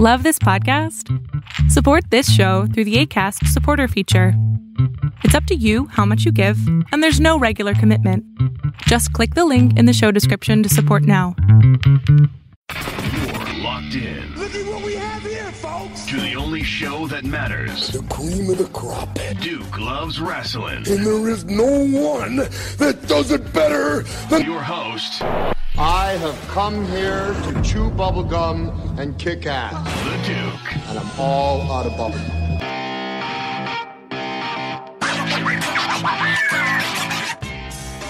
Love this podcast? Support this show through the Acast supporter feature. It's up to you how much you give, and there's no regular commitment. Just click the link in the show description to support now. You're locked in. Look at what we have here, folks. To the only show that matters. The cream of the crop. Duke loves wrestling. And there is no one that does it better than your host. I have come here to chew bubblegum and kick ass. The Duke. And I'm all out of bubblegum.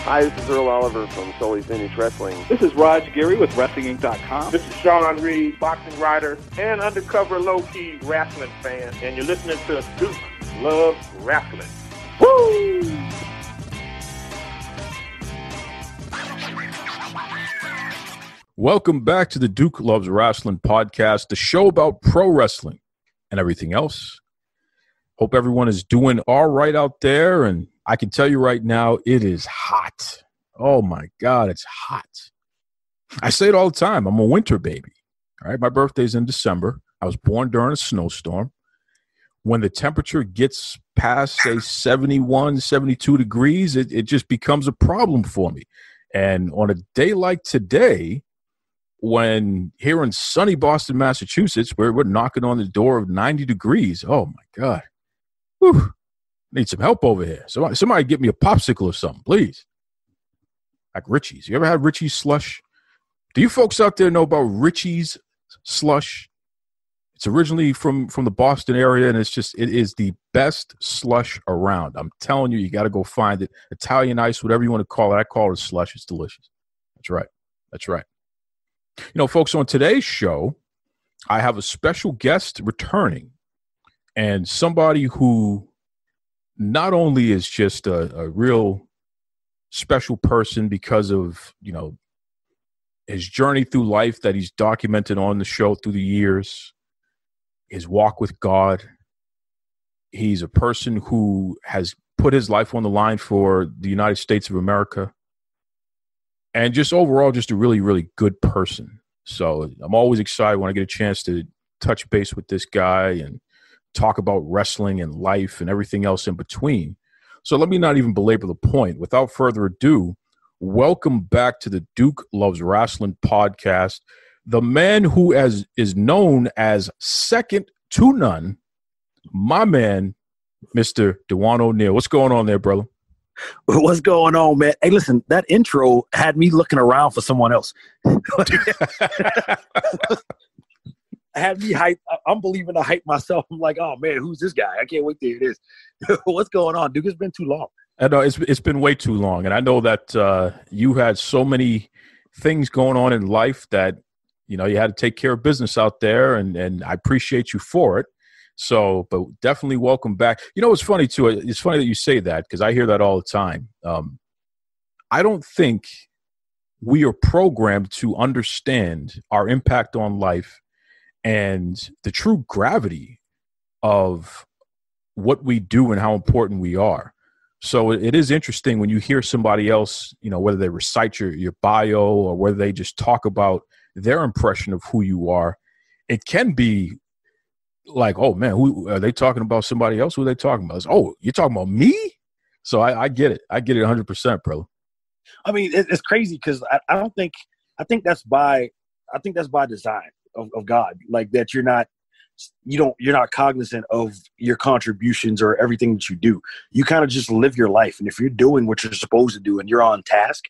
Hi, this is Earl Oliver from Sully's Vintage Wrestling. This is Raj Giri with WrestlingInc.com. This is Sean Reed, boxing writer and undercover low-key wrestling fan. And you're listening to Duke Loves Wrestling. Woo! Welcome back to the Duke Loves Wrestling podcast, the show about pro wrestling and everything else. Hope everyone is doing all right out there, and I can tell you right now, it is hot. Oh, my God, it's hot. I say it all the time. I'm a winter baby. All right, my birthday's in December. I was born during a snowstorm. When the temperature gets past, say, 71, 72 degrees, it just becomes a problem for me. And on a day like today, when here in sunny Boston, Massachusetts, where we're knocking on the door of 90 degrees, oh, my God. Whew. Need some help over here. Somebody get me a popsicle or something, please. Like Richie's. You ever had Richie's slush? Do you folks out there know about Richie's slush? It's originally from the Boston area, and it is the best slush around. I'm telling you, you got to go find it. Italian ice, whatever you want to call it. I call it a slush. It's delicious. That's right. That's right. You know, folks, on today's show, I have a special guest returning, and somebody who not only is just a real special person because of, you know, his journey through life that he's documented on the show through the years, his walk with God. He's a person who has put his life on the line for the United States of America, and just overall just a really, really good person. So I'm always excited when I get a chance to touch base with this guy and talk about wrestling and life and everything else in between. So let me not even belabor the point. Without further ado, welcome back to the Duke Loves Wrestling podcast. The man who is known as second to none, my man, Mr. Dejuan O'Neal. What's going on there, brother? What's going on, man? Hey, listen, that intro had me looking around for someone else. Had me hype. I'm believing to hype myself. I'm like, oh man, who's this guy? I can't wait to hear this. What's going on, Duke? It's been too long. I know it's been way too long, and I know that you had so many things going on in life that you know you had to take care of business out there, and I appreciate you for it. So, but definitely welcome back. You know, it's funny too. It's funny that you say that because I hear that all the time. I don't think we are programmed to understand our impact on life and the true gravity of what we do and how important we are. So it is interesting when you hear somebody else, you know, whether they recite your bio or whether they just talk about their impression of who you are. It can be like, oh man, who are they talking about? Somebody else? Who are they talking about? It's, oh, you're talking about me? So I get it. I get it 100%, bro. I mean, it's crazy because I think that's by design of God, like that you're not cognizant of your contributions or everything that you do. You kind of just live your life. And if you're doing what you're supposed to do and you're on task,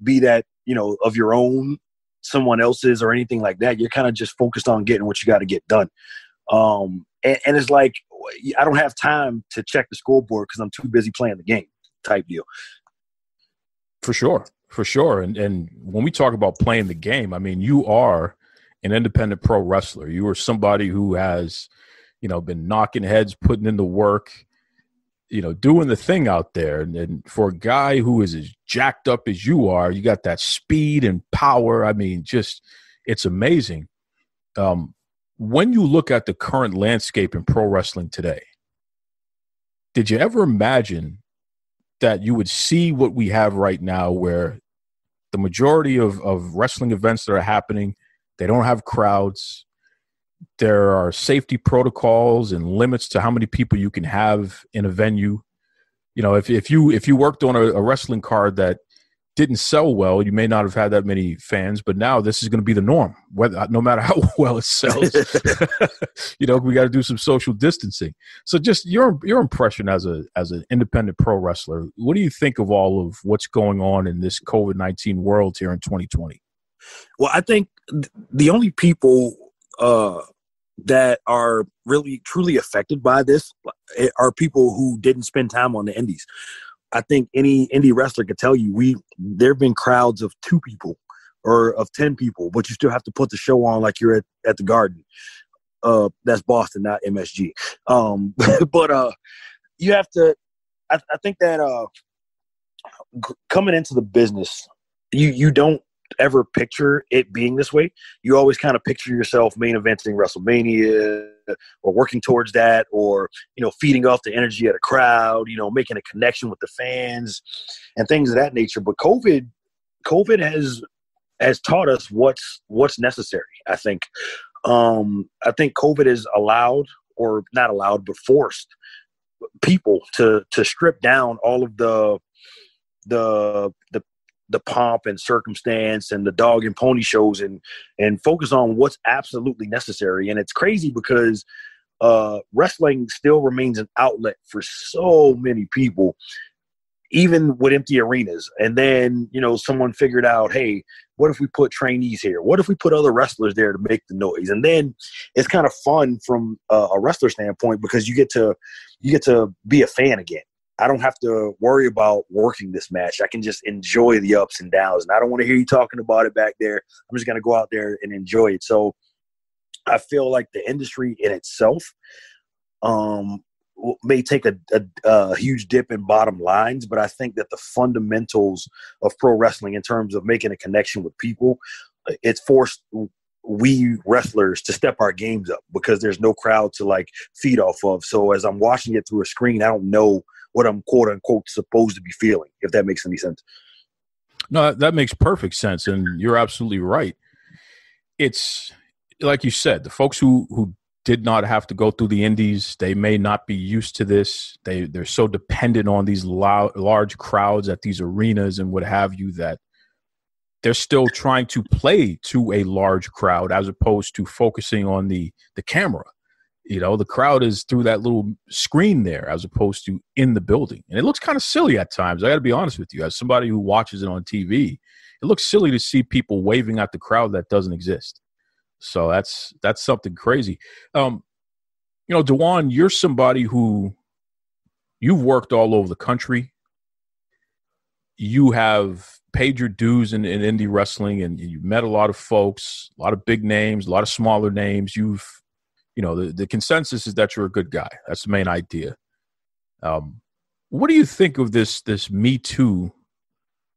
be that, you know, of your own, someone else's or anything like that, you're kind of just focused on getting what you got to get done. And it's like, I don't have time to check the scoreboard because I'm too busy playing the game type deal. For sure. And when we talk about playing the game, I mean, you are an independent pro wrestler. You are somebody who has, you know, been knocking heads, putting in the work, you know, doing the thing out there. And for a guy who is as jacked up as you are, you got that speed and power. I mean, just, it's amazing. When you look at the current landscape in pro wrestling today, did you ever imagine that you would see what we have right now where the majority of wrestling events that are happening, they don't have crowds. there are safety protocols and limits to how many people you can have in a venue. You know, if you worked on a wrestling card that didn't sell well, you may not have had that many fans, but now this is going to be the norm, no matter how well it sells. You know, we got to do some social distancing. So just your impression as an independent pro wrestler, what do you think of all of what's going on in this COVID-19 world here in 2020? Well, I think the only people that are really truly affected by this are people who didn't spend time on the indies. I think any indie wrestler could tell you there have been crowds of 2 people or of 10 people, but you still have to put the show on like you're at the Garden. That's Boston, not MSG. But you have to. I think that coming into the business, you don't ever picture it being this way. You always kind of picture yourself main eventing WrestleMania or working towards that, or, you know, feeding off the energy of the crowd, you know, making a connection with the fans and things of that nature. But COVID has taught us what's necessary. I think COVID has allowed, or not allowed, but forced people to strip down all of the pomp and circumstance and the dog and pony shows and focus on what's absolutely necessary. And it's crazy because wrestling still remains an outlet for so many people, even with empty arenas. And then, you know, someone figured out, hey, what if we put trainees here? What if we put other wrestlers there to make the noise? And then it's kind of fun from a wrestler standpoint because you get to be a fan again. I don't have to worry about working this match. I can just enjoy the ups and downs. And I don't want to hear you talking about it back there. I'm just going to go out there and enjoy it. So I feel like the industry in itself may take a huge dip in bottom lines, but I think that the fundamentals of pro wrestling in terms of making a connection with people, it's forced we wrestlers to step our games up because there's no crowd to like feed off of. So as I'm watching it through a screen, I don't know what I'm quote unquote supposed to be feeling, if that makes any sense. No, that makes perfect sense. And you're absolutely right. It's like you said, the folks who did not have to go through the indies, they may not be used to this. They're so dependent on these large crowds at these arenas and what have you that they're still trying to play to a large crowd as opposed to focusing on the camera. You know, the crowd is through that little screen there as opposed to in the building. And it looks kind of silly at times. I got to be honest with you. As somebody who watches it on TV, it looks silly to see people waving at the crowd that doesn't exist. So that's something crazy. You know, Dejuan, you're somebody who you've worked all over the country. You have paid your dues in indie wrestling, and you've met a lot of folks, a lot of big names, a lot of smaller names. You know, the consensus is that you're a good guy. That's the main idea. What do you think of this Me Too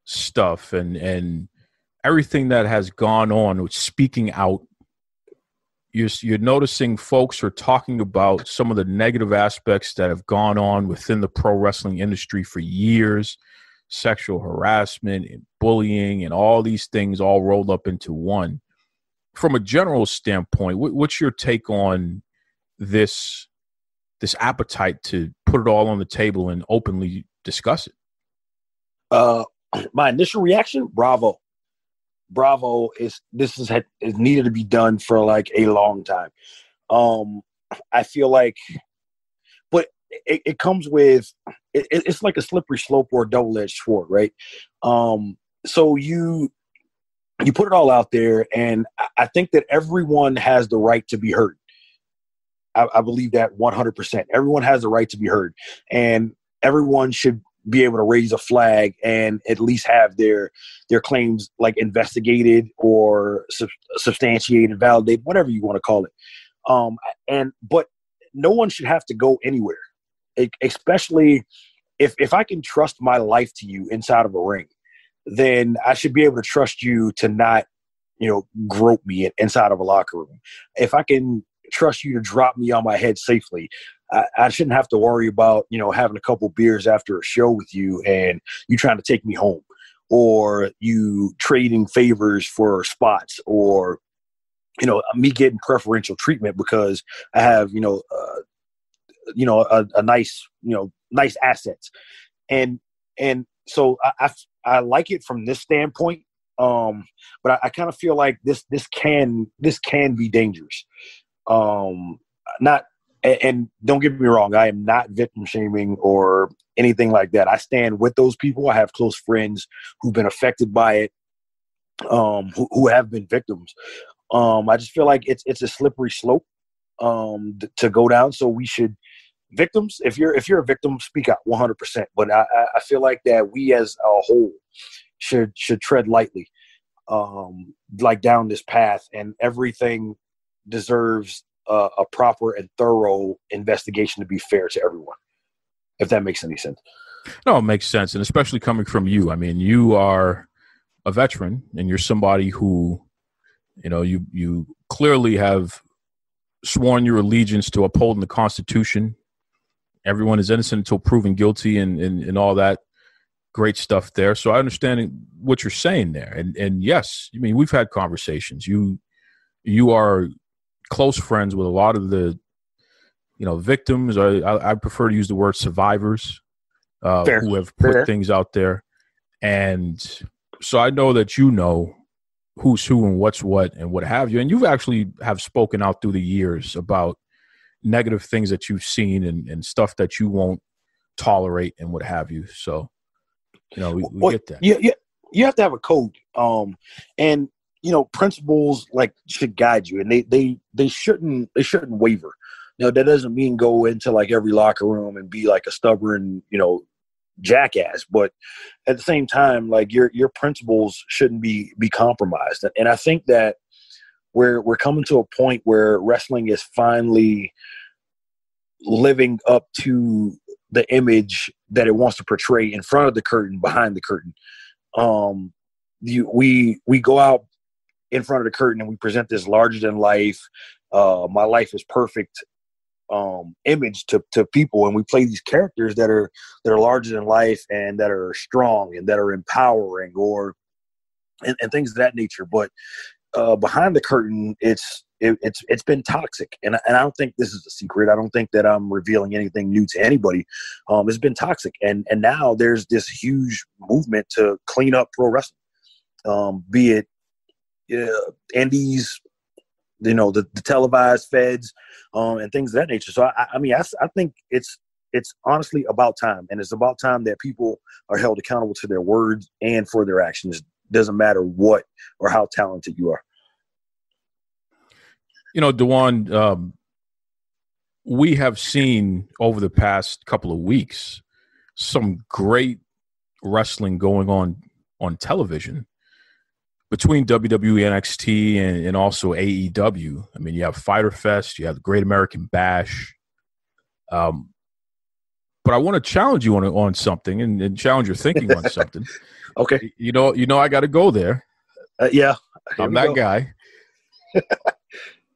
stuff and everything that has gone on with speaking out? You're noticing folks are talking about some of the negative aspects that have gone on within the pro wrestling industry for years, sexual harassment and bullying and all these things all rolled up into one. From a general standpoint, what's your take on this appetite to put it all on the table and openly discuss it? My initial reaction, bravo. This is needed to be done for like a long time. I feel like, but it comes with, it's like a slippery slope or a double-edged sword, right? So you put it all out there, and I think that everyone has the right to be heard. I believe that 100%. Everyone has the right to be heard, and everyone should be able to raise a flag and at least have their claims like investigated or substantiated, validated, whatever you want to call it. But no one should have to go anywhere, especially if I can trust my life to you inside of a ring, then I should be able to trust you to not, grope me inside of a locker room. If I can trust you to drop me on my head safely, I shouldn't have to worry about, having a couple beers after a show with you and you trying to take me home, or you trading favors for spots, or me getting preferential treatment because I have, a nice, nice assets. And so I like it from this standpoint. But I kind of feel like this can be dangerous. And don't get me wrong, I am not victim shaming or anything like that. I stand with those people. I have close friends who've been affected by it, who have been victims. I just feel like it's a slippery slope to go down. So we should, victims, if you're a victim, speak out 100%. But I feel like that we as a whole should tread lightly, like down this path, and everything deserves a proper and thorough investigation to be fair to everyone, if that makes any sense. No, it makes sense. And especially coming from you. I mean, you are a veteran and you're somebody who, you clearly have sworn your allegiance to upholding the Constitution. Everyone is innocent until proven guilty and all that great stuff there. So I understand what you're saying there. And yes, I mean, we've had conversations. You are close friends with a lot of the, victims. I prefer to use the word survivors who have put things out there. And so I know that who's who and what's what and what have you. And you've actually have spoken out through the years about negative things that you've seen and stuff that you won't tolerate and what have you. So, we get that. Yeah. You have to have a code. And principles should guide you, and they shouldn't waver. That doesn't mean go into every locker room and be a stubborn, jackass. But at the same time, your principles shouldn't be compromised. And I think that we're coming to a point where wrestling is finally living up to the image that it wants to portray in front of the curtain, behind the curtain. We go out in front of the curtain and we present this larger than life, my life is perfect image to people, and we play these characters that are larger than life and that are strong and that are empowering and things of that nature. But behind the curtain, it's been toxic, and I don't think this is a secret. I don't think that I'm revealing anything new to anybody. It's been toxic, and now there's this huge movement to clean up pro wrestling, be it indies, the televised feds, and things of that nature. So I think it's honestly about time, and it's about time that people are held accountable to their words and for their actions. Doesn't matter what or how talented you are. Dejuan, we have seen over the past couple of weeks some great wrestling going on television between WWE, NXT, and also AEW. I mean, you have Fyter Fest, you have the Great American Bash. But I want to challenge you on something and challenge your thinking on something. Okay. I got to go there. Yeah. I'm that guy.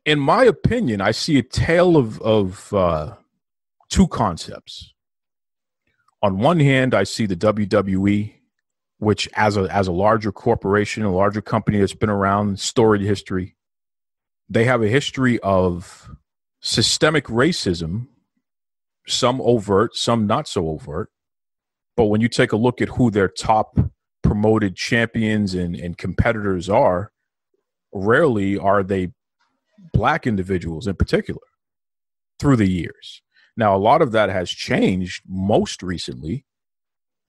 In my opinion, I see a tale of two concepts. On one hand, I see the WWE, which as a larger corporation, a larger company that's been around, storied history, they have a history of systemic racism, some overt, some not so overt. But when you take a look at who their top promoted champions and competitors are, rarely are they Black individuals in particular through the years. Now, a lot of that has changed most recently,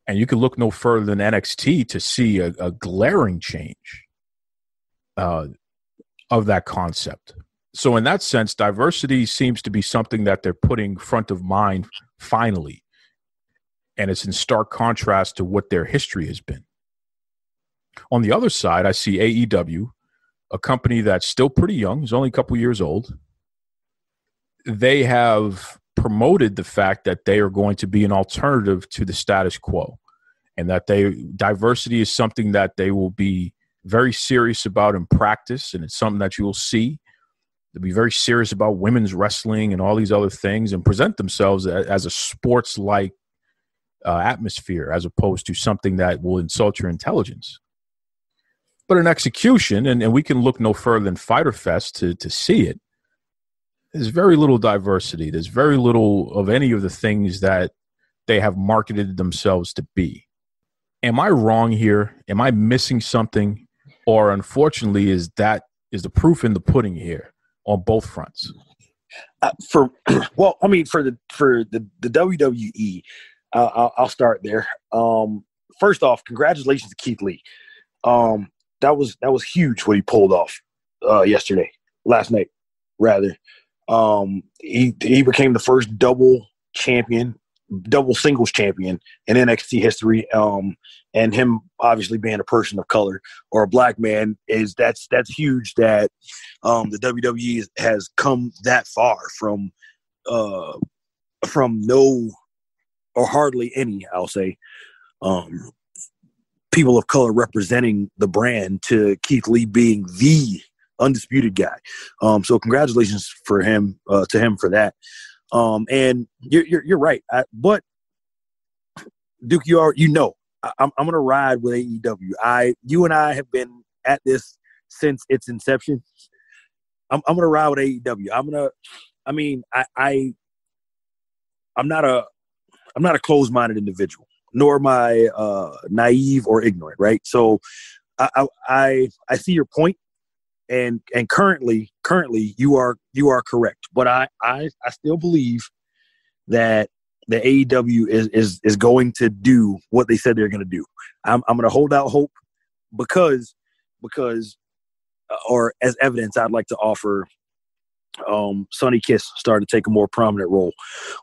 and you can look no further than NXT to see a glaring change of that concept. So in that sense, diversity seems to be something that they're putting front of mind finally, and it's in stark contrast to what their history has been. On the other side, I see AEW, a company that's still pretty young, is only a couple years old. They have promoted the fact that they are going to be an alternative to the status quo, and that diversity is something that they will be very serious about in practice, and it's something that you will see. They'll be very serious about women's wrestling and all these other things, and present themselves as a sports-like atmosphere, as opposed to something that will insult your intelligence. But in execution, and we can look no further than Fyter Fest to see it, there's very little diversity. There's very little of any of the things that they have marketed themselves to be. Am I wrong here? Am I missing something? Or unfortunately, is the proof in the pudding here on both fronts? For the WWE, I'll start there. First off, congratulations to Keith Lee. That was huge what he pulled off last night rather. He became the first double singles champion in NXT history. And him obviously being a person of color or a black man that's huge that the WWE has come that far from no or hardly any, I'll say, people of color representing the brand to Keith Lee being the undisputed guy. So congratulations to him for that. And you're right. But Duke, I'm going to ride with AEW. You and I have been at this since its inception. I'm going to ride with AEW. I'm not a closed-minded individual, nor am I naive or ignorant, right? So I see your point, and currently you are correct. But I still believe that the AEW is going to do what they said they're going to do. I'm going to hold out hope because or as evidence, I'd like to offer Sonny Kiss started to take a more prominent role,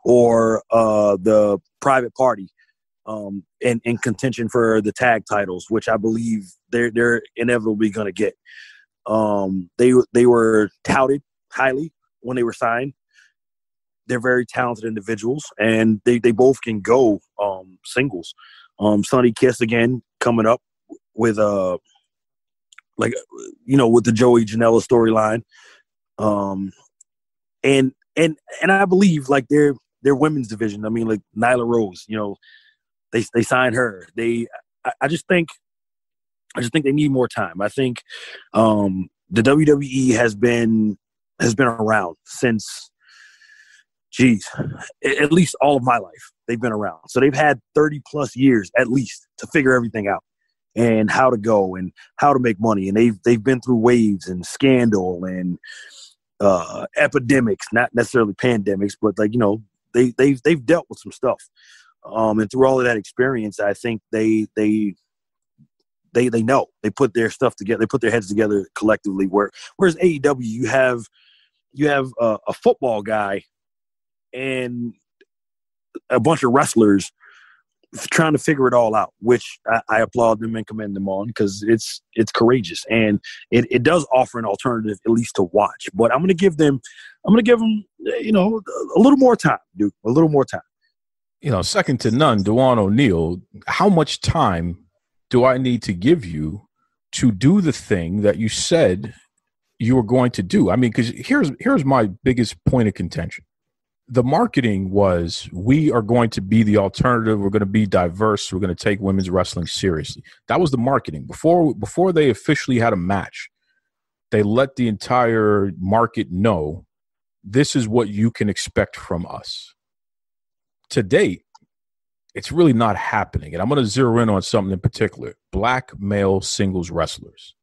or the Private Party in contention for the tag titles, which I believe they're inevitably going to get. They were touted highly when they were signed. They're very talented individuals, and they both can go singles. Sonny Kiss again coming up with with the Joey Janela storyline. And I believe like their women's division. I mean, like Nyla Rose, they signed her. I just think they need more time. I think the WWE has been around since, at least all of my life. They've been around. So they've had 30 plus years at least to figure everything out and how to go and how to make money. And they've been through waves and scandal and epidemics, not necessarily pandemics, but they've dealt with some stuff. And through all of that experience, I think they know. They put their stuff together. They put their heads together collectively. Whereas AEW, you have a football guy and a bunch of wrestlers trying to figure it all out, which I applaud them and commend them on, because it's courageous and it does offer an alternative at least to watch. But I'm going to give them a little more time, dude. A little more time. Second to none, Dejuan O'Neal. How much time do I need to give you to do the thing that you said you were going to do? I mean, because here's my biggest point of contention. The marketing was, we are going to be the alternative. We're going to be diverse. We're going to take women's wrestling seriously. That was the marketing. Before they officially had a match, they let the entire market know, this is what you can expect from us. To date, it's really not happening. And I'm going to zero in on something in particular. Black male singles wrestlers.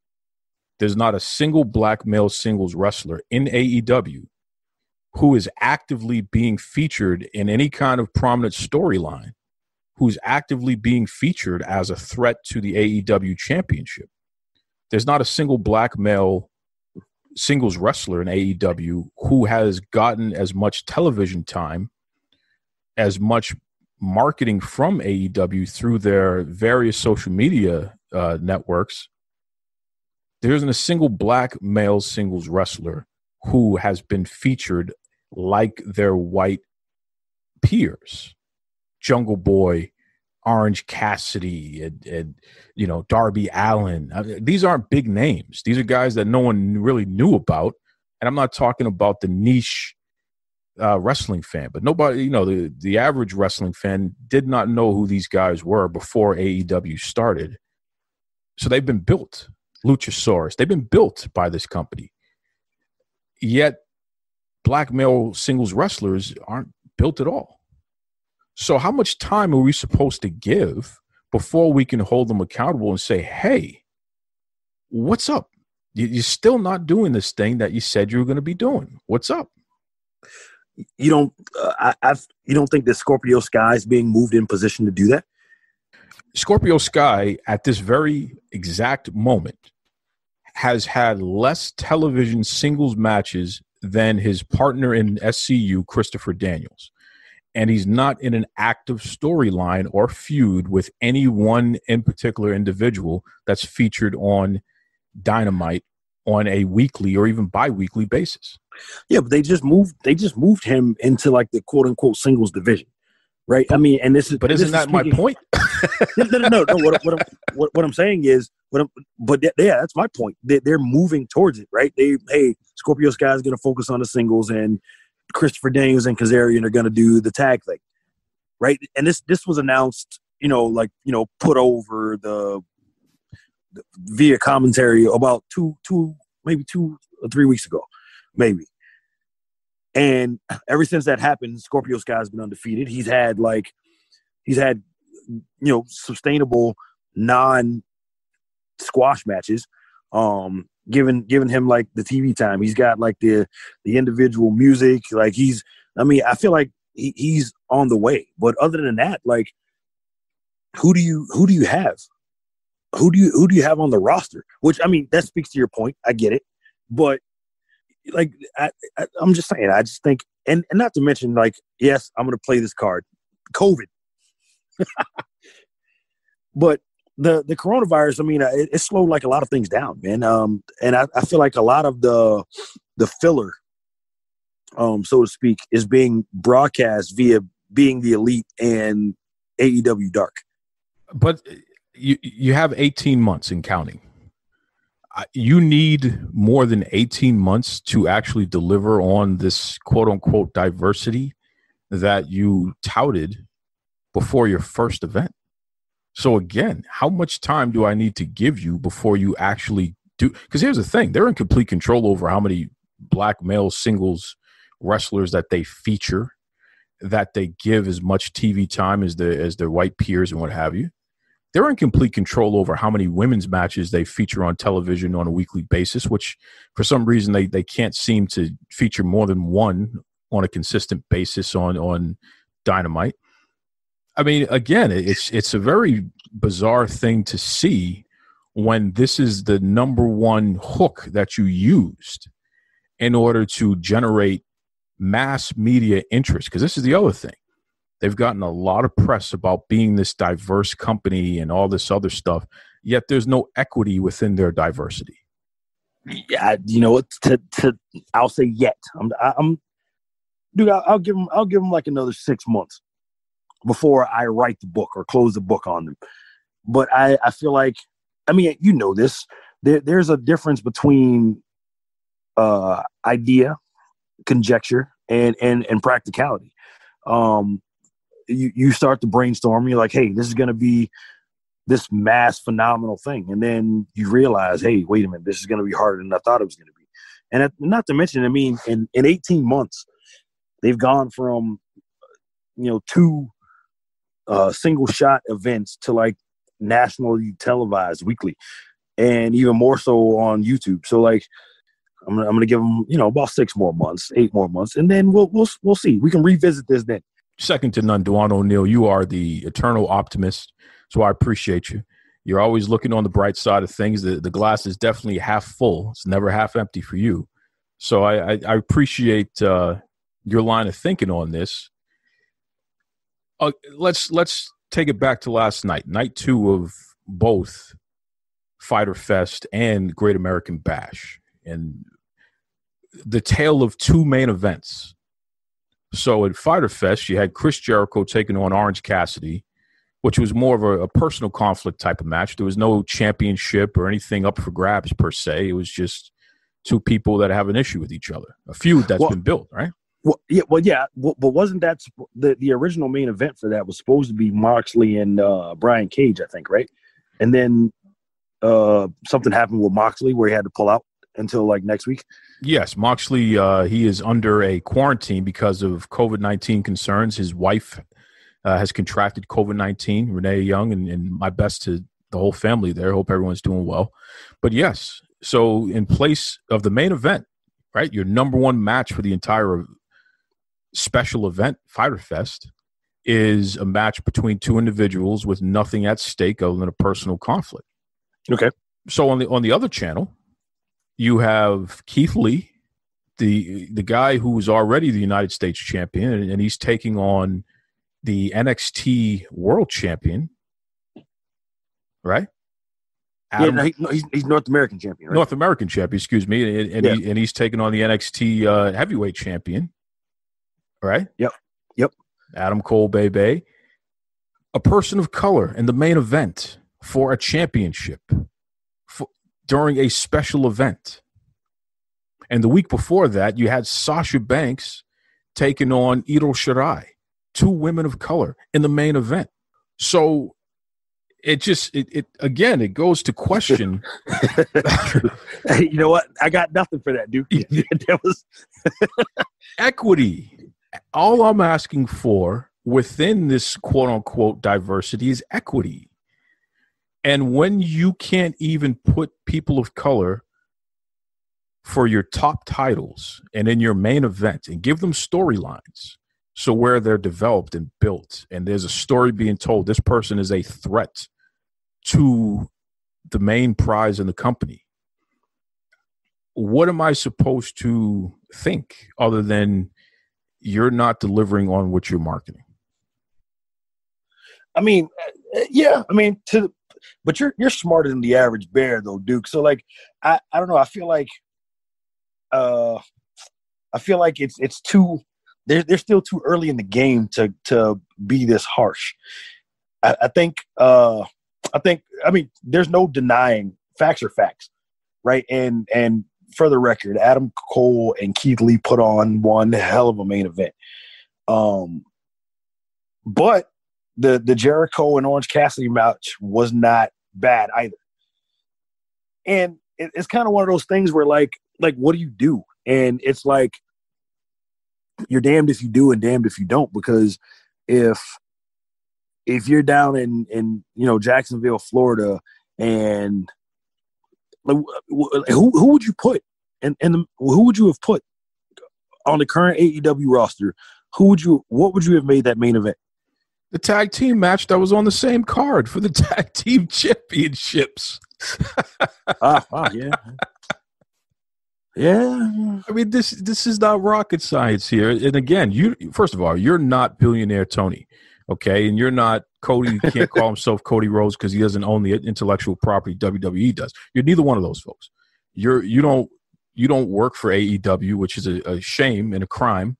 There's not a single black male singles wrestler in AEW who is actively being featured in any kind of prominent storyline, who's actively being featured as a threat to the AEW championship. There's not a single black male singles wrestler in AEW who has gotten as much television time, as much marketing from AEW through their various social media networks. There isn't a single black male singles wrestler who has been featured like their white peers. Jungle Boy, Orange Cassidy, and Darby Allin. These aren't big names. These are guys that no one really knew about. And I'm not talking about the niche wrestling fan, but nobody, the average wrestling fan did not know who these guys were before AEW started. So they've been built. Luchasaurus. They've been built by this company. Yet black male singles wrestlers aren't built at all. So how much time are we supposed to give before we can hold them accountable and say, hey, what's up? You're still not doing this thing that you said you were going to be doing. What's up? You don't you don't think that Scorpio Sky is being moved in position to do that? Scorpio Sky, at this very exact moment, has had less television singles matches than his partner in SCU, Christopher Daniels. And he's not in an active storyline or feud with any one in particular individual that's featured on Dynamite on a weekly or even bi-weekly basis. Yeah, but they just moved him into like the quote unquote singles division. Right. I mean, and isn't that my point? No. What I'm saying is, that's my point. They're moving towards it, right? Scorpio Sky is going to focus on the singles, and Christopher Daniels and Kazarian are going to do the tag thing, right? And this was announced, put over the via commentary about maybe 2 or 3 weeks ago, maybe. And ever since that happened, Scorpio Sky has been undefeated. He's had sustainable non-squash matches, giving him like the TV time. He's got like the individual music. Like I feel like he's on the way. But other than that, like, who do you have? Who do you have on the roster? Which, I mean, that speaks to your point. I get it, but like I'm just saying. I just think, and not to mention, like, yes, I'm going to play this card, COVID, but the coronavirus. I mean, it slowed like a lot of things down, man. And I feel like a lot of the filler, so to speak, is being broadcast via Being the Elite and AEW Dark. But you have 18 months and counting. You need more than 18 months to actually deliver on this quote unquote diversity that you touted before your first event. So again, how much time do I need to give you before you actually do? Because here's the thing, they're in complete control over how many black male singles wrestlers that they feature, that they give as much TV time as their white peers and what have you. They're in complete control over how many women's matches they feature on television on a weekly basis, which for some reason they can't seem to feature more than one on a consistent basis on Dynamite. I mean, again, it's a very bizarre thing to see when this is the number one hook that you used in order to generate mass media interest. Because this is the other thing. They've gotten a lot of press about being this diverse company and all this other stuff, yet there's no equity within their diversity. Yeah, I'll say yet. I'll give them like another 6 months before I write the book or close the book on them. But I feel like, I mean, you know this. There's a difference between idea, conjecture, and practicality. You start to brainstorm. You're like, hey, this is going to be this mass phenomenal thing. And then you realize, hey, wait a minute, this is going to be harder than I thought it was going to be. And not to mention, I mean, in 18 months, they've gone from, 2 single shot events to like nationally televised weekly, and even more so on YouTube. So like, I'm gonna give them, about 6 more months, 8 more months, and then we'll see. We can revisit this then. Second to none, Dejuan O'Neal, you are the eternal optimist, so I appreciate you. You're always looking on the bright side of things. The glass is definitely half full. It's never half empty for you. So I appreciate your line of thinking on this. Let's take it back to last night, night 2 of both Fyter Fest and Great American Bash, and the tale of 2 main events. So at Fyter Fest, you had Chris Jericho taking on Orange Cassidy, which was more of a personal conflict type of match. There was no championship or anything up for grabs per se. It was just 2 people that have an issue with each other, a feud that's been built, right? But wasn't that the original main event for that was supposed to be Moxley and Brian Cage, I think, right? And then something happened with Moxley where he had to pull out until like next week? Yes, Moxley, he is under a quarantine because of COVID-19 concerns. His wife has contracted COVID-19, Renee Young, and my best to the whole family there. Hope everyone's doing well. But yes, so in place of the main event, right, your number one match for the entire special event, Fyter Fest, is a match between two individuals with nothing at stake other than a personal conflict. Okay. So on the other channel, you have Keith Lee, the guy who was already the United States champion, and he's taking on the NXT World Champion, right? He's North American champion, right? North American champion, excuse me, and he's taking on the NXT Heavyweight Champion, right? Yep. Adam Cole, baby, a person of color in the main event for a championship during a special event. And the week before that, you had Sasha Banks taking on Io Shirai, two women of color in the main event. So it goes to question. Hey, you know what? I got nothing for that, dude. That was equity. All I'm asking for within this quote unquote diversity is equity. And when you can't even put people of color for your top titles and in your main event and give them storylines, so where they're developed and built and there's a story being told, this person is a threat to the main prize in the company, what am I supposed to think other than you're not delivering on what you're marketing? I mean, yeah. I mean, but you're smarter than the average bear, though, Duke. So, like, I don't know. I feel like it's too. They're still too early in the game to be this harsh. I think. I mean, there's no denying facts are facts, right? And for the record, Adam Cole and Keith Lee put on one hell of a main event. But the Jericho and Orange Cassidy match was not bad either. And it's kind of one of those things where like what do you do? And it's like you're damned if you do and damned if you don't, because if you're down in Jacksonville, Florida, and who would you put and who would you have put on the current AEW roster? What would you have made that main event? The tag team match that was on the same card for the tag team championships. Yeah. Yeah. I mean, this is not rocket science here. And again, first of all, you're not billionaire Tony, okay? And you're not Cody. He can't call himself Cody Rhodes because he doesn't own the intellectual property WWE does. You're neither one of those folks. You don't work for AEW, which is a shame and a crime,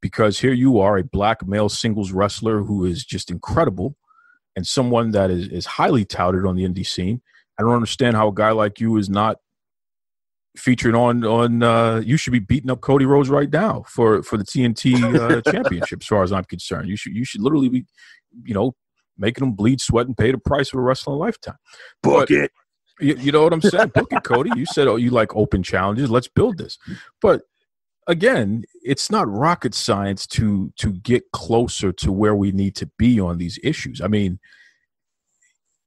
because here you are, a black male singles wrestler who is just incredible and someone that is highly touted on the indie scene. I don't understand how a guy like you is not featured on you should be beating up Cody Rhodes right now for the TNT championship, as far as I'm concerned. You should literally be, making them bleed, sweat, and pay the price of a wrestling lifetime. Book it. You know what I'm saying? Book it, Cody. You said, you like open challenges. Let's build this. But again, it's not rocket science to get closer to where we need to be on these issues. I mean,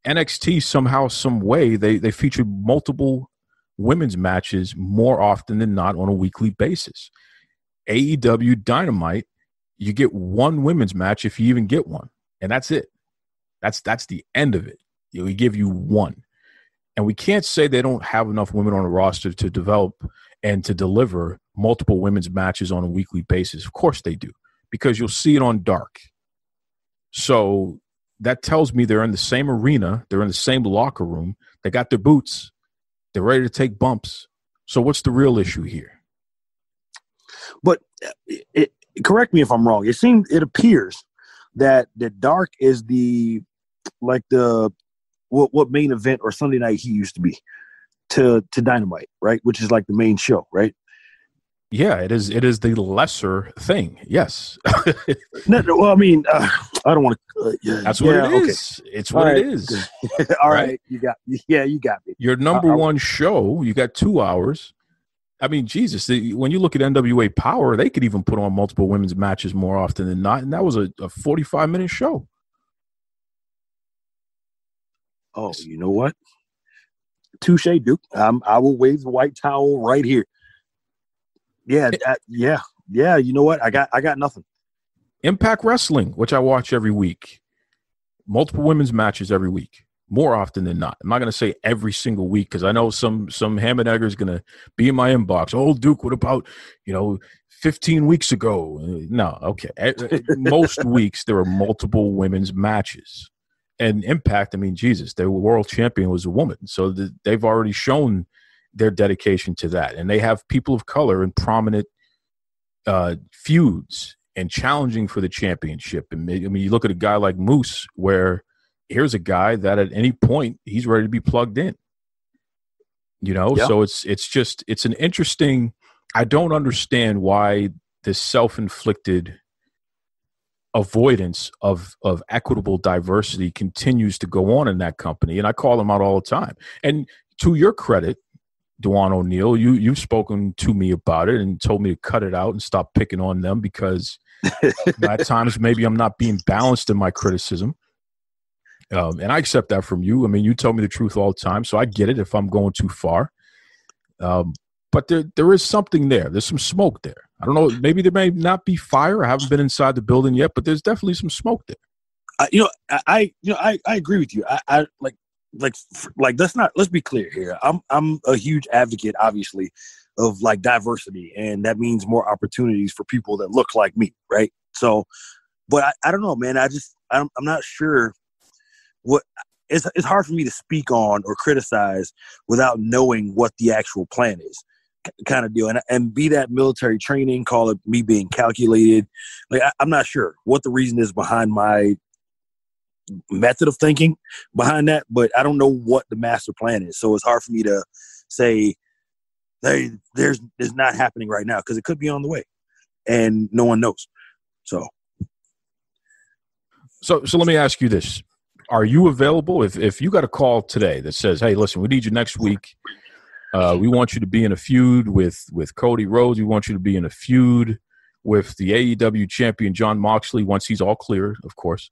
NXT somehow, some way, they featured multiple women's matches more often than not on a weekly basis. AEW Dynamite, you get one women's match if you even get one, and that's it. That's the end of it. We give you one. And we can't say they don't have enough women on the roster to develop and to deliver multiple women's matches on a weekly basis. Of course they do, because you'll see it on Dark. So that tells me they're in the same arena. They're in the same locker room. They got their boots. They're ready to take bumps. So what's the real issue here? But correct me if I'm wrong. It appears that Dark is what main event or Sunday night he used to be to Dynamite, right? Which is like the main show, right? Yeah, it is the lesser thing. Yes. No, well, I mean, I don't want to. That's what it is. Okay. It's what it is. All right. You got me. Your number one show, you got 2 hours. I mean, Jesus, when you look at NWA Power, they could even put on multiple women's matches more often than not. And that was a 45-minute show. Oh, you know what? Touche, Duke. I will wave the white towel right here. Yeah. You know what? I got nothing. Impact Wrestling, which I watch every week. Multiple women's matches every week, more often than not. I'm not going to say every single week because I know some ham and egger is going to be in my inbox. Oh, Duke, what about 15 weeks ago? No, okay. Most weeks there are multiple women's matches. And Impact, I mean, Jesus, their world champion was a woman. So they've already shown their dedication to that. And they have people of color in prominent feuds and challenging for the championship. And I mean, you look at a guy like Moose, where here's a guy that at any point he's ready to be plugged in. So it's an interesting. I don't understand why this self-inflicted avoidance of equitable diversity continues to go on in that company. And I call them out all the time. And to your credit, Dejuan O'Neal, you've spoken to me about it and told me to cut it out and stop picking on them because at times maybe I'm not being balanced in my criticism. And I accept that from you. I mean, you tell me the truth all the time, so I get it if I'm going too far. But there is something there. There's some smoke there. I don't know. Maybe there may not be fire. I haven't been inside the building yet, but there's definitely some smoke there. I agree with you. I let's be clear here. I'm a huge advocate, obviously, of like diversity, and that means more opportunities for people that look like me, right? So, but I don't know, man. I'm not sure what. It's hard for me to speak on or criticize without knowing what the actual plan is, kind of deal. And be that military training, call it me being calculated. Like I'm not sure what the reason is behind my method of thinking behind that, but I don't know what the master plan is. So it's hard for me to say, hey, there's not happening right now because it could be on the way, and no one knows. So let me ask you this: are you available if you got a call today that says, "Hey, listen, we need you next week. We want you to be in a feud with Cody Rhodes. We want you to be in a feud with the AEW champion Jon Moxley once he's all cleared, of course."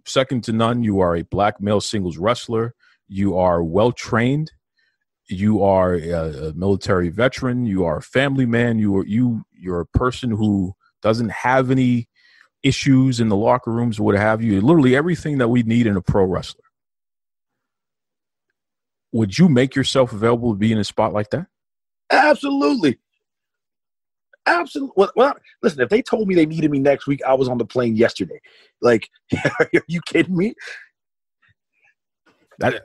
Second to none, you are a black male singles wrestler. You are well-trained. You are a military veteran. You are a family man. You're a person who doesn't have any issues in the locker rooms or what have you. Literally everything that we need in a pro wrestler. Would you make yourself available to be in a spot like that? Absolutely. Absolutely. Well, listen, if they told me they needed me next week, I was on the plane yesterday. Like, are you kidding me?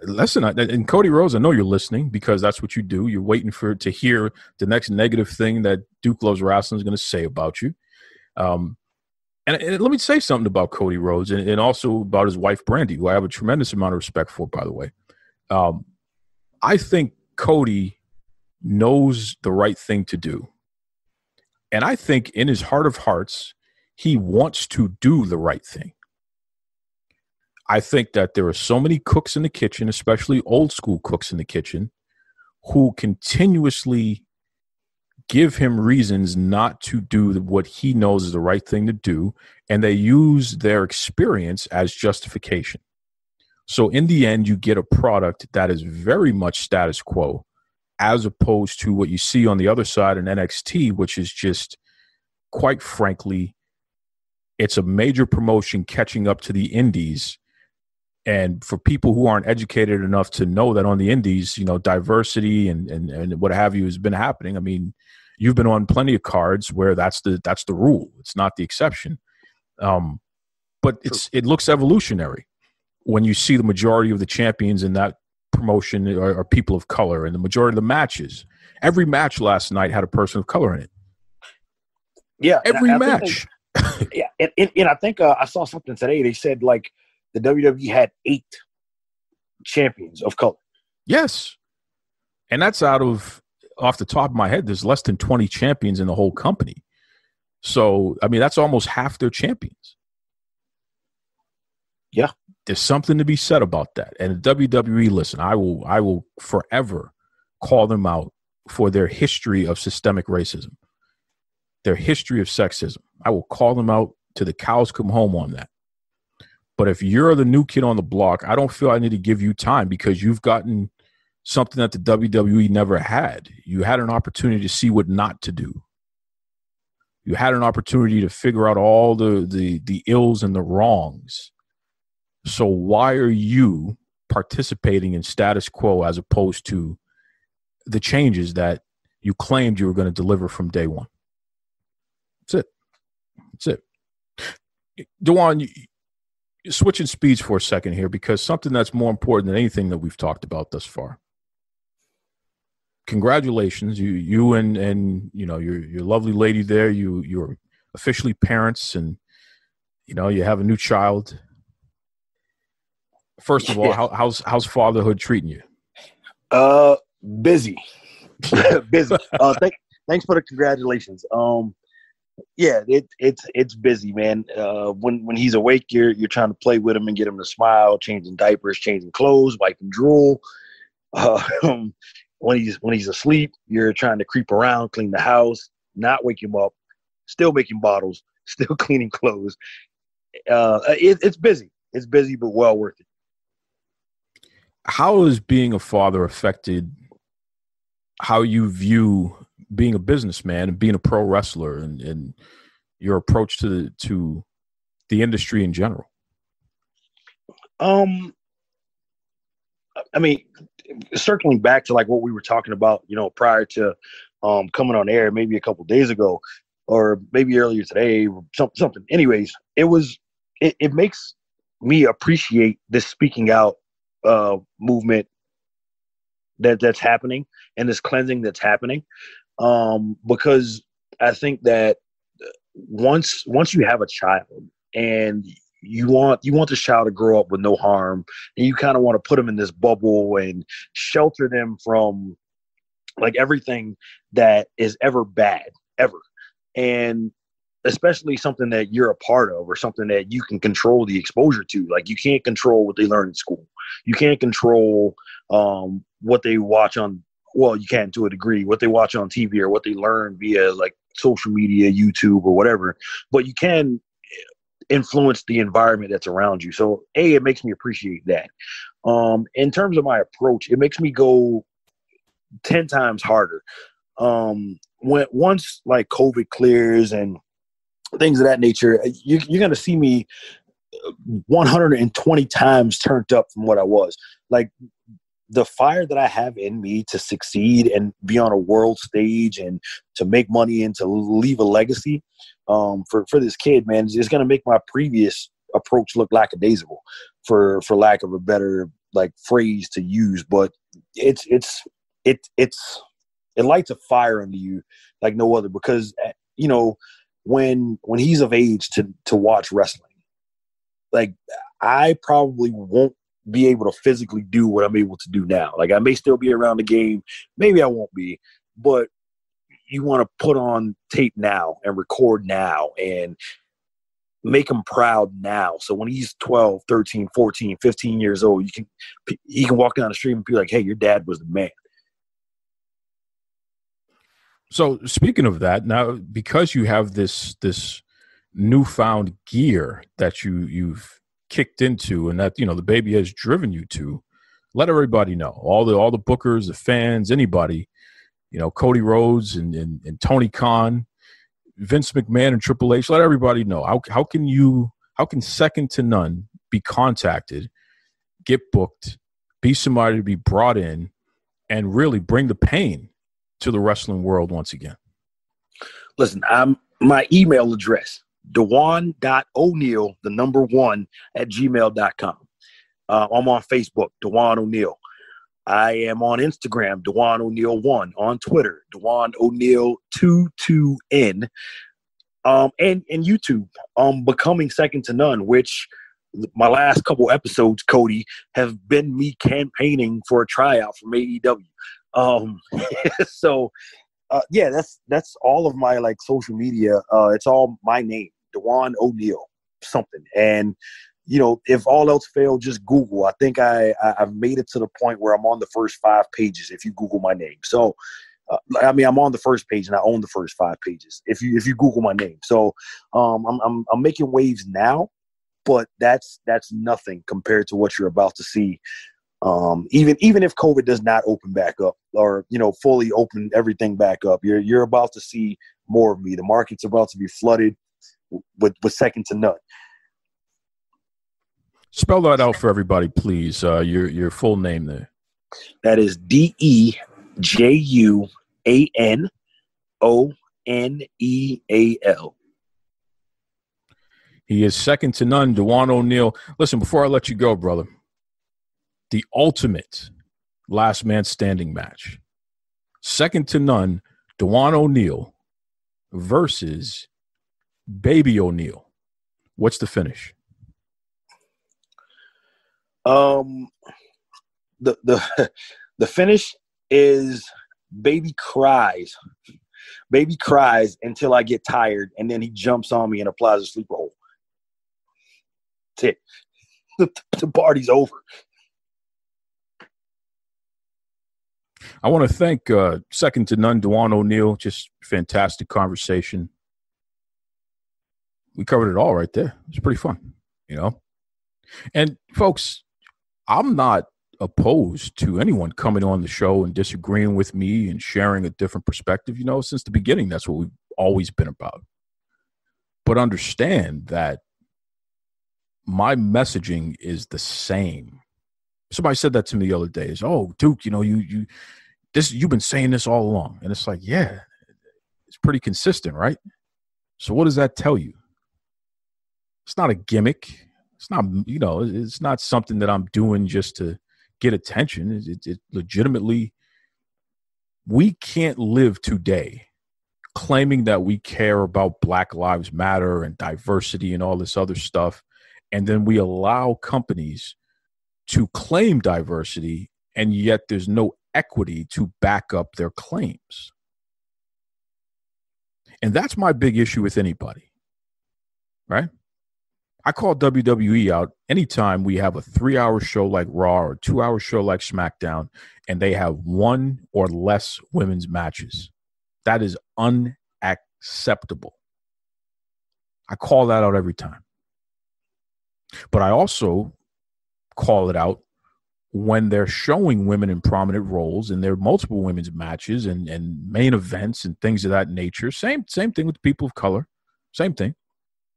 Listen, and Cody Rhodes, I know you're listening because that's what you do. You're waiting to hear the next negative thing that Duke Loves Wrestling is going to say about you. And let me say something about Cody Rhodes and also about his wife, Brandy, who I have a tremendous amount of respect for, by the way. I think Cody knows the right thing to do. And I think in his heart of hearts, he wants to do the right thing. I think that there are so many cooks in the kitchen, especially old school cooks in the kitchen, who continuously give him reasons not to do what he knows is the right thing to do, and they use their experience as justification. So in the end, you get a product that is very much status quo, as opposed to what you see on the other side in NXT, which is just, quite frankly, it's a major promotion catching up to the indies. And for people who aren't educated enough to know that on the indies, diversity and what have you has been happening. I mean, you've been on plenty of cards where that's the rule. It's not the exception. But it looks evolutionary when you see the majority of the champions in that promotion are people of color, and the majority of the matches. Every match last night had a person of color in it. Yeah, every match. And I think I saw something today. They said like the WWE had 8 champions of color. Yes, and that's off the top of my head. There's less than 20 champions in the whole company. So I mean, that's almost half their champions. Yeah. There's something to be said about that. And the WWE, listen, I will forever call them out for their history of systemic racism, their history of sexism. I will call them out till the cows come home on that. But if you're the new kid on the block, I don't feel I need to give you time because you've gotten something that the WWE never had. You had an opportunity to see what not to do. You had an opportunity to figure out all the ills and the wrongs. So why are you participating in status quo as opposed to the changes that you claimed you were going to deliver from day one? That's it. Dejuan, switching speeds for a second here, because something that's more important than anything that we've talked about thus far. Congratulations, you and you know your lovely lady there. You're officially parents, and you know you have a new child. First of all, how's fatherhood treating you? Busy. Busy. Thanks for the congratulations. Yeah, it's busy, man. When he's awake, you're trying to play with him and get him to smile, changing diapers, changing clothes, wiping drool. When he's asleep, you're trying to creep around, clean the house, not wake him up, still making bottles, still cleaning clothes. It's busy. It's busy, but well worth it. How has being a father affected how you view being a businessman and being a pro wrestler and your approach to the industry in general? I mean, circling back to like what we were talking about, you know, prior to coming on air, maybe a couple of days ago, or maybe earlier today, something. Anyways, it makes me appreciate this speaking out movement that's happening and this cleansing that's happening, because I think that once you have a child and you want the child to grow up with no harm, and you kind of want to put them in this bubble and shelter them from like everything that is ever bad ever, and especially something that you're a part of or something that you can control the exposure to. Like, you can't control what they learn in school. You can't control what they watch on, well, you can to a degree, what they watch on TV or what they learn via like social media, YouTube or whatever, but you can influence the environment that's around you. So it makes me appreciate that. In terms of my approach, it makes me go 10 times harder. Once like COVID clears and things of that nature, you're going to see me 120 times turned up from what I was. Like, the fire that I have in me to succeed and be on a world stage and to make money and to leave a legacy for this kid, man, is going to make my previous approach look lackadaisical, for lack of a better like phrase to use. But it lights a fire under you like no other, because you know when he's of age to watch wrestling, like, I probably won't be able to physically do what I'm able to do now. Like, I may still be around the game, maybe I won't be, but you want to put on tape now and record now and make him proud now. So when he's 12, 13, 14, 15 years old, he can walk down the street and be like, hey, your dad was the man. So speaking of that, now, because you have this newfound gear that you've kicked into and that, you know, the baby has driven you to, let everybody know, all the bookers, the fans, anybody, you know, Cody Rhodes and Tony Khan, Vince McMahon and Triple H, let everybody know, how can second to none be contacted, get booked, be somebody to be brought in and really bring the pain to the wrestling world once again? Listen, my email address, Dejuan.O'Neal, 1, @gmail.com. I'm on Facebook, Dejuan O'Neal. I am on Instagram, Dejuan O'Neal 1. On Twitter, Dejuan O'Neal 22N. And YouTube, Becoming Second to None, which my last couple episodes, Cody, have been me campaigning for a tryout from AEW. So yeah, that's all of my like social media. It's all my name, Dejuan O'Neal something. And if all else failed, just Google. I think I've made it to the point where I'm on the first 5 pages if you Google my name. So, I'm on the first page and I own the first 5 pages if you Google my name. So, I'm making waves now, but that's nothing compared to what you're about to see. Even if COVID does not open back up or fully open everything back up, you're about to see more of me. The market's about to be flooded with second to none. Spell that out for everybody, please. Your full name there. That is DejuanOneal. He is second to none, Dejuan O'Neal. Listen, before I let you go, brother, the ultimate last man standing match. Second to none, Dejuan O'Neal versus Baby O'Neal. What's the finish? The finish is Baby cries. Baby cries until I get tired, and then he jumps on me and applies a sleeper hold. That's it. The party's over. I want to thank second to none, Dejuan O'Neal. Just fantastic conversation. We covered it all right there. It's pretty fun, And folks, I'm not opposed to anyone coming on the show and disagreeing with me and sharing a different perspective. Since the beginning, that's what we've always been about. But understand that my messaging is the same. Somebody said that to me the other day. Is, oh, Duke, you've been saying this all along. And it's like, yeah, it's pretty consistent, right? So what does that tell you? It's not a gimmick. It's not, it's not something that I'm doing just to get attention. It legitimately, we can't live today claiming that we care about Black Lives Matter and diversity and all this other stuff, and then we allow companies to claim diversity, and yet there's no equity to back up their claims. And that's my big issue with anybody, right? I call WWE out anytime we have a 3-hour show like Raw or a 2-hour show like SmackDown, and they have 1 or less women's matches. That is unacceptable. I call that out every time. But I also call it out when they're showing women in prominent roles and there are multiple women's matches and main events and things of that nature. Same thing with people of color. Same thing,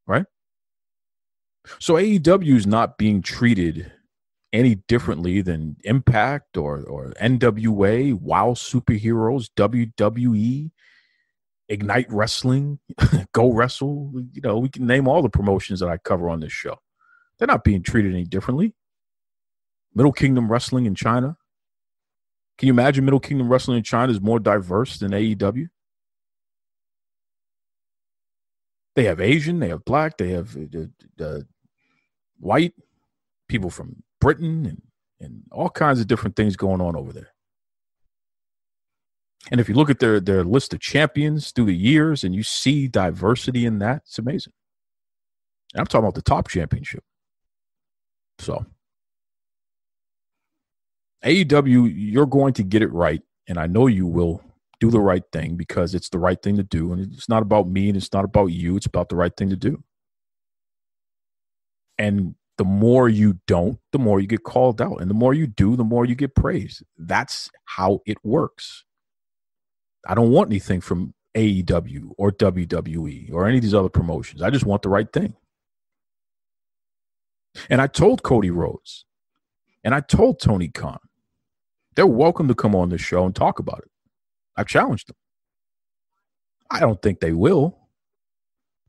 right? So AEW is not being treated any differently than Impact or NWA, WOW Superheroes, WWE, Ignite Wrestling, Go Wrestle. We can name all the promotions that I cover on this show. They're not being treated any differently. Middle Kingdom Wrestling in China. Can you imagine Middle Kingdom Wrestling in China is more diverse than AEW? They have Asian, they have Black, they have the white, people from Britain, and all kinds of different things going on over there. And if you look at their list of champions through the years and you see diversity in that, it's amazing. And I'm talking about the top championship. So AEW, you're going to get it right, and I know you will do the right thing because it's the right thing to do, and it's not about me and it's not about you. It's about the right thing to do. And the more you don't, the more you get called out, and the more you do, the more you get praised. That's how it works. I don't want anything from AEW or WWE or any of these other promotions. I just want the right thing. And I told Cody Rhodes and I told Tony Khan, they're welcome to come on this show and talk about it. I've challenged them. I don't think they will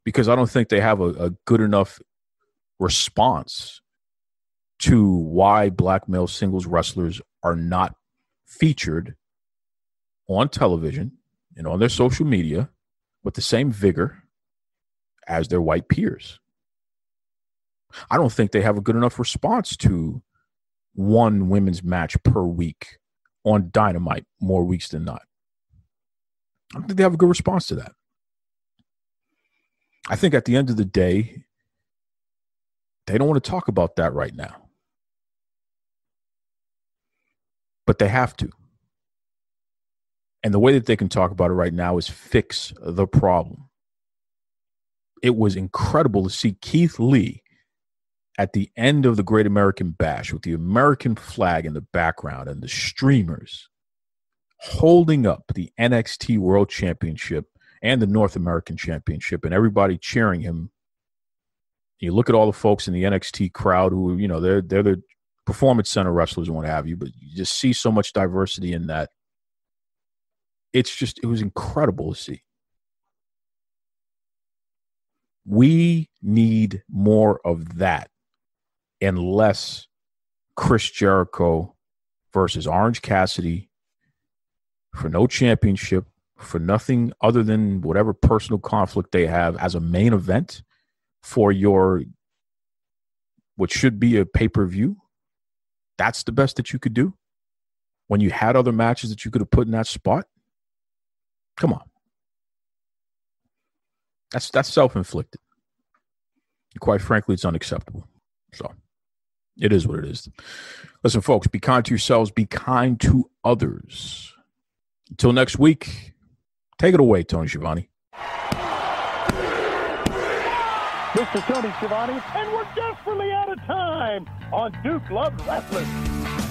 because I don't think they have a good enough response to why black male singles wrestlers are not featured on television and on their social media with the same vigor as their white peers. I don't think they have a good enough response to one women's match per week on Dynamite more weeks than not. I don't think they have a good response to that. I think at the end of the day, They don't want to talk about that right now. But they have to. And the way that they can talk about it right now is fix the problem. It was incredible to see Keith Lee at the end of the Great American Bash with the American flag in the background and the streamers holding up the NXT World Championship and the North American Championship and everybody cheering him. You look at all the folks in the NXT crowd who, you know, they're the Performance Center wrestlers and what have you, but you just see so much diversity in that. It was incredible to see. We need more of that and less Chris Jericho versus Orange Cassidy for no championship, for nothing other than whatever personal conflict they have as a main event for your what should be a pay-per-view. That's the best that you could do when you had other matches that you could have put in that spot. Come on. That's self-inflicted. Quite frankly, it's unacceptable. So it is what it is. Listen, folks, be kind to yourselves. Be kind to others. Until next week, take it away, Tony Schiavone. Mr. Tony Schiavone, and we're desperately out of time on Duke Loves Wrestling.